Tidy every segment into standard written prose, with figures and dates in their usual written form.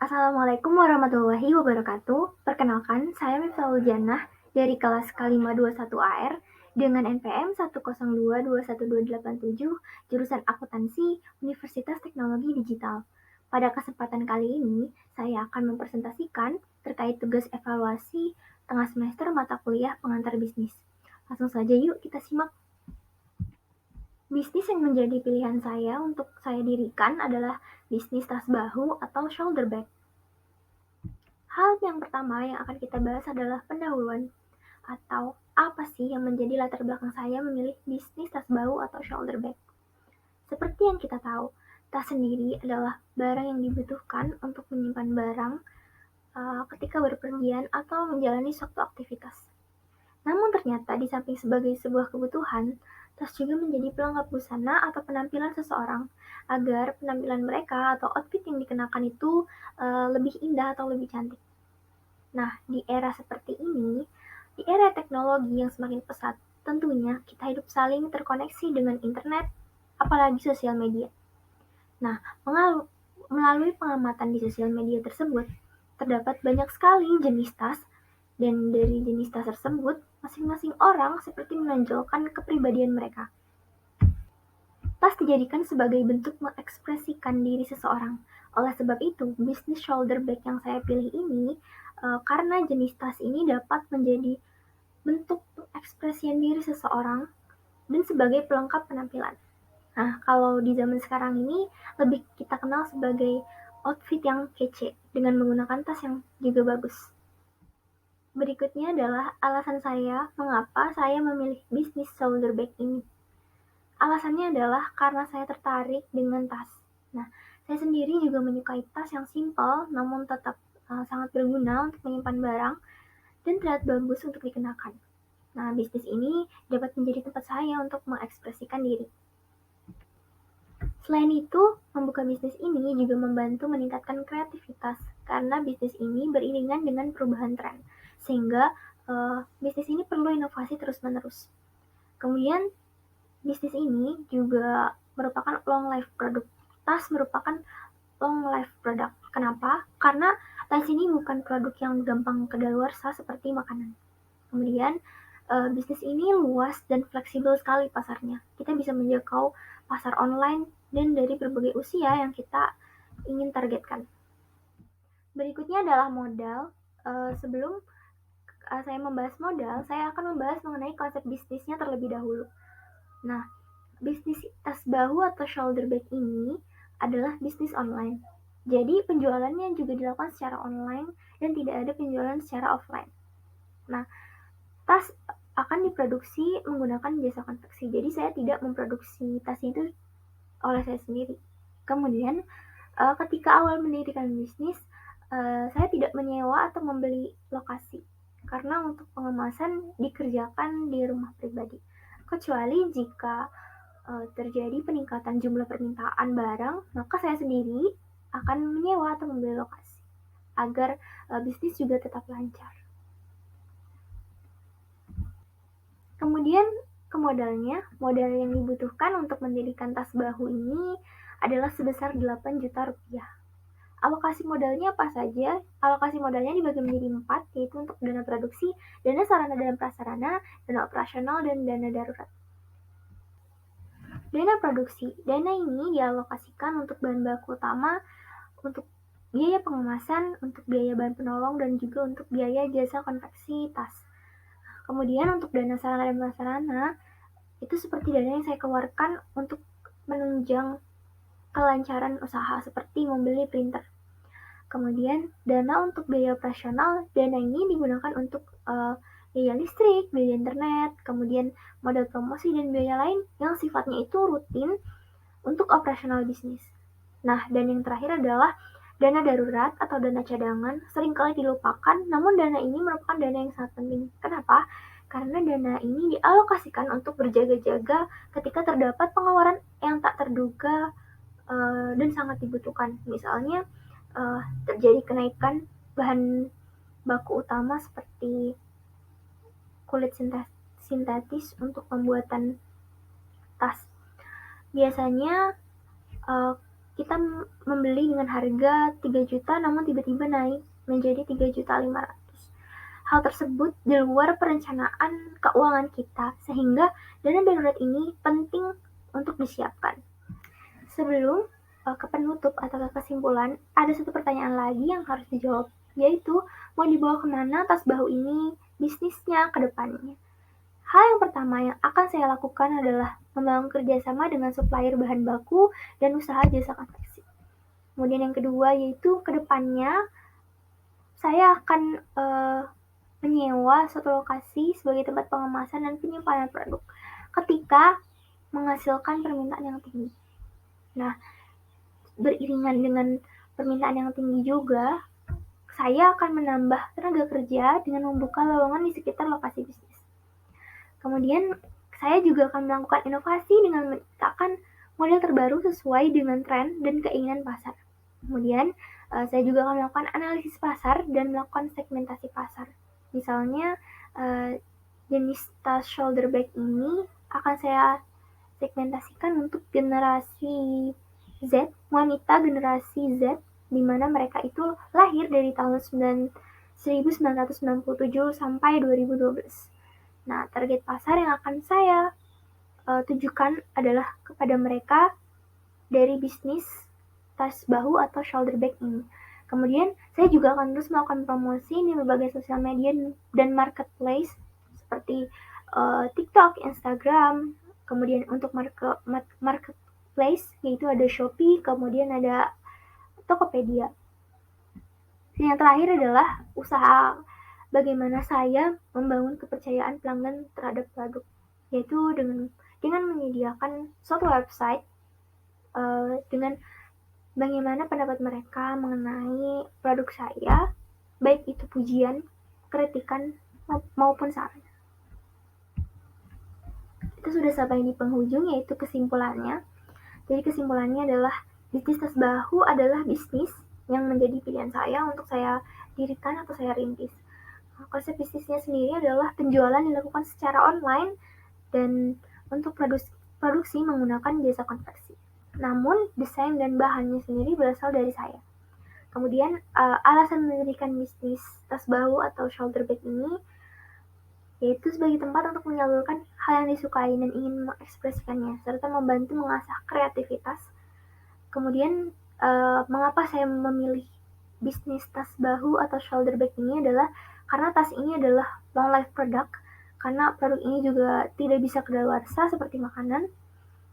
Assalamualaikum warahmatullahi wabarakatuh. Perkenalkan, saya Miftahul Jannah dari kelas K521 AR dengan NPM 1022127 jurusan Akuntansi Universitas Teknologi Digital. Pada kesempatan kali ini, saya akan mempresentasikan terkait tugas evaluasi tengah semester mata kuliah pengantar bisnis. Langsung saja yuk kita simak. Bisnis yang menjadi pilihan saya untuk saya dirikan adalah bisnis tas bahu atau shoulder bag. Hal yang pertama yang akan kita bahas adalah pendahuluan, atau apa sih yang menjadi latar belakang saya memilih bisnis tas bahu atau shoulder bag. Seperti yang kita tahu, tas sendiri adalah barang yang dibutuhkan untuk menyimpan barang ketika berpergian atau menjalani suatu aktivitas. Namun ternyata di samping sebagai sebuah kebutuhan, tas juga menjadi pelengkap busana atau penampilan seseorang agar penampilan mereka atau outfit yang dikenakan itu lebih indah atau lebih cantik. Nah, di era seperti ini, di era teknologi yang semakin pesat, tentunya kita hidup saling terkoneksi dengan internet, apalagi sosial media. Nah, melalui pengamatan di sosial media tersebut, terdapat banyak sekali jenis tas, dan dari jenis tas tersebut, masing-masing orang seperti menonjolkan kepribadian mereka. Tas dijadikan sebagai bentuk mengekspresikan diri seseorang. Oleh sebab itu, bisnis shoulder bag yang saya pilih ini karena jenis tas ini dapat menjadi bentuk pengekspresian diri seseorang dan sebagai pelengkap penampilan. Nah, kalau di zaman sekarang ini lebih kita kenal sebagai outfit yang kece dengan menggunakan tas yang juga bagus. Berikutnya adalah alasan saya mengapa saya memilih bisnis shoulder bag ini. Alasannya adalah karena saya tertarik dengan tas. Nah, saya sendiri juga menyukai tas yang simpel namun tetap sangat berguna untuk menyimpan barang dan terlihat bagus untuk dikenakan. Nah, bisnis ini dapat menjadi tempat saya untuk mengekspresikan diri. Selain itu, membuka bisnis ini juga membantu meningkatkan kreativitas karena bisnis ini beriringan dengan perubahan tren, sehingga bisnis ini perlu inovasi terus-menerus. Kemudian, bisnis ini juga merupakan long life product. Tas merupakan long life product. Kenapa? Karena tas ini bukan produk yang gampang kadaluarsa seperti makanan. Kemudian, bisnis ini luas dan fleksibel sekali pasarnya. Kita bisa menjangkau pasar online dan dari berbagai usia yang kita ingin targetkan. Berikutnya adalah modal. Sebelum saya membahas modal, saya akan membahas mengenai konsep bisnisnya terlebih dahulu. Nah, bisnis tas bahu atau shoulder bag ini adalah bisnis online. Jadi penjualannya juga dilakukan secara online dan tidak ada penjualan secara offline. Nah, tas akan diproduksi menggunakan jasa konveksi. Jadi saya tidak memproduksi tas itu oleh saya sendiri. Kemudian ketika awal mendirikan bisnis, saya tidak menyewa atau membeli lokasi karena untuk pengemasan dikerjakan di rumah pribadi. Kecuali jika terjadi peningkatan jumlah permintaan barang, maka saya sendiri akan menyewa atau membeli lokasi agar bisnis juga tetap lancar. Kemudian ke modalnya, modal yang dibutuhkan untuk mendirikan tas bahu ini adalah sebesar 8 juta rupiah. Alokasi modalnya apa saja? Alokasi modalnya dibagi menjadi 4, yaitu untuk dana produksi, dana sarana dan prasarana, dana operasional, dan dana darurat. Dana produksi, dana ini dialokasikan untuk bahan baku utama, untuk biaya pengemasan, untuk biaya bahan penolong, dan juga untuk biaya jasa konveksi tas. Kemudian untuk dana sarana dan prasarana, itu seperti dana yang saya keluarkan untuk menunjang kelancaran usaha seperti membeli printer. Kemudian dana untuk biaya operasional, dana ini digunakan untuk biaya listrik, biaya internet, kemudian modal promosi dan biaya lain yang sifatnya itu rutin untuk operasional bisnis. Nah, dan yang terakhir adalah dana darurat atau dana cadangan, seringkali dilupakan, namun dana ini merupakan dana yang sangat penting. Kenapa? Karena dana ini dialokasikan untuk berjaga-jaga ketika terdapat pengeluaran yang tak terduga dan sangat dibutuhkan. Misalnya terjadi kenaikan bahan baku utama seperti kulit sintetis untuk pembuatan tas. Biasanya kita membeli dengan harga 3 juta namun tiba-tiba naik menjadi 3.500.000. Hal tersebut di luar perencanaan keuangan kita, sehingga dana darurat ini penting untuk disiapkan. Sebelum ke penutup atau ke kesimpulan, ada satu pertanyaan lagi yang harus dijawab, yaitu mau dibawa kemana tas bahu ini bisnisnya ke depannya. Hal yang pertama yang akan saya lakukan adalah membangun kerjasama dengan supplier bahan baku dan usaha jasa konveksi. Kemudian yang kedua yaitu ke depannya saya akan menyewa satu lokasi sebagai tempat pengemasan dan penyimpanan produk ketika menghasilkan permintaan yang tinggi. Nah, beriringan dengan permintaan yang tinggi juga, saya akan menambah tenaga kerja dengan membuka lowongan di sekitar lokasi bisnis. Kemudian, saya juga akan melakukan inovasi dengan menciptakan model terbaru sesuai dengan tren dan keinginan pasar. Kemudian, saya juga akan melakukan analisis pasar dan melakukan segmentasi pasar. Misalnya, jenis tas shoulder bag ini akan saya segmentasikan untuk generasi Z, wanita generasi Z, di mana mereka itu lahir dari tahun 1997 sampai 2012. Nah, target pasar yang akan saya tujukan adalah kepada mereka dari bisnis tas bahu atau shoulder bag ini. Kemudian, saya juga akan terus melakukan promosi di berbagai sosial media dan marketplace seperti TikTok, Instagram. Kemudian untuk marketplace yaitu ada Shopee, kemudian ada Tokopedia. Dan yang terakhir adalah usaha bagaimana saya membangun kepercayaan pelanggan terhadap produk, yaitu dengan menyediakan suatu website dengan bagaimana pendapat mereka mengenai produk saya, baik itu pujian, kritikan, maupun saran. Itu sudah sampai di penghujung, yaitu kesimpulannya. Jadi kesimpulannya adalah bisnis tas bahu adalah bisnis yang menjadi pilihan saya untuk saya dirikan atau saya rintis. Konsep bisnisnya sendiri adalah penjualan dilakukan secara online dan untuk produksi menggunakan jasa konversi. Namun, desain dan bahannya sendiri berasal dari saya. Kemudian, alasan mendirikan bisnis tas bahu atau shoulder bag ini yaitu sebagai tempat untuk menyalurkan hal yang disukai dan ingin mengekspresikannya, serta membantu mengasah kreativitas. Kemudian, mengapa saya memilih bisnis tas bahu atau shoulder bag ini adalah karena tas ini adalah long life product, karena produk ini juga tidak bisa kadaluarsa seperti makanan.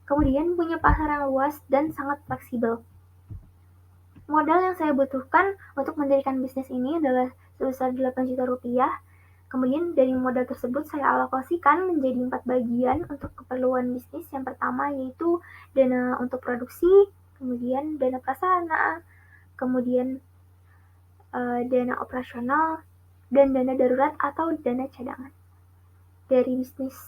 Kemudian punya pasar yang luas dan sangat fleksibel. Modal yang saya butuhkan untuk mendirikan bisnis ini adalah sebesar 8 juta rupiah. Kemudian dari modal tersebut saya alokasikan menjadi 4 bagian untuk keperluan bisnis. Yang pertama yaitu dana untuk produksi, kemudian dana prasarana, kemudian dana operasional, dan dana darurat atau dana cadangan. Dari bisnis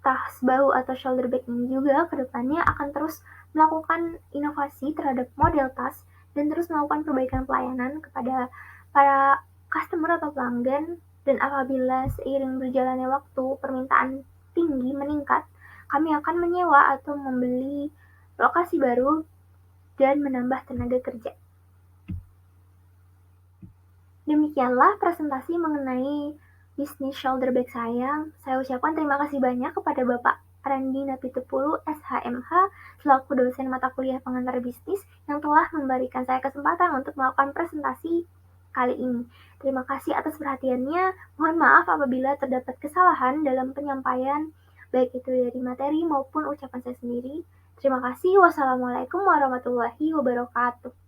tas bahu atau shoulder bag ini juga kedepannya akan terus melakukan inovasi terhadap model tas dan terus melakukan perbaikan pelayanan kepada para customer atau pelanggan. Dan apabila seiring berjalannya waktu permintaan tinggi meningkat, kami akan menyewa atau membeli lokasi baru dan menambah tenaga kerja. Demikianlah presentasi mengenai bisnis shoulder bag saya. Saya ucapkan terima kasih banyak kepada Bapak Randi Napitupulu, SHMH, selaku dosen mata kuliah pengantar bisnis yang telah memberikan saya kesempatan untuk melakukan presentasi kali ini. Terima kasih atas perhatiannya. Mohon maaf apabila terdapat kesalahan dalam penyampaian, baik itu dari materi maupun ucapan saya sendiri. Terima kasih. Wassalamualaikum warahmatullahi wabarakatuh.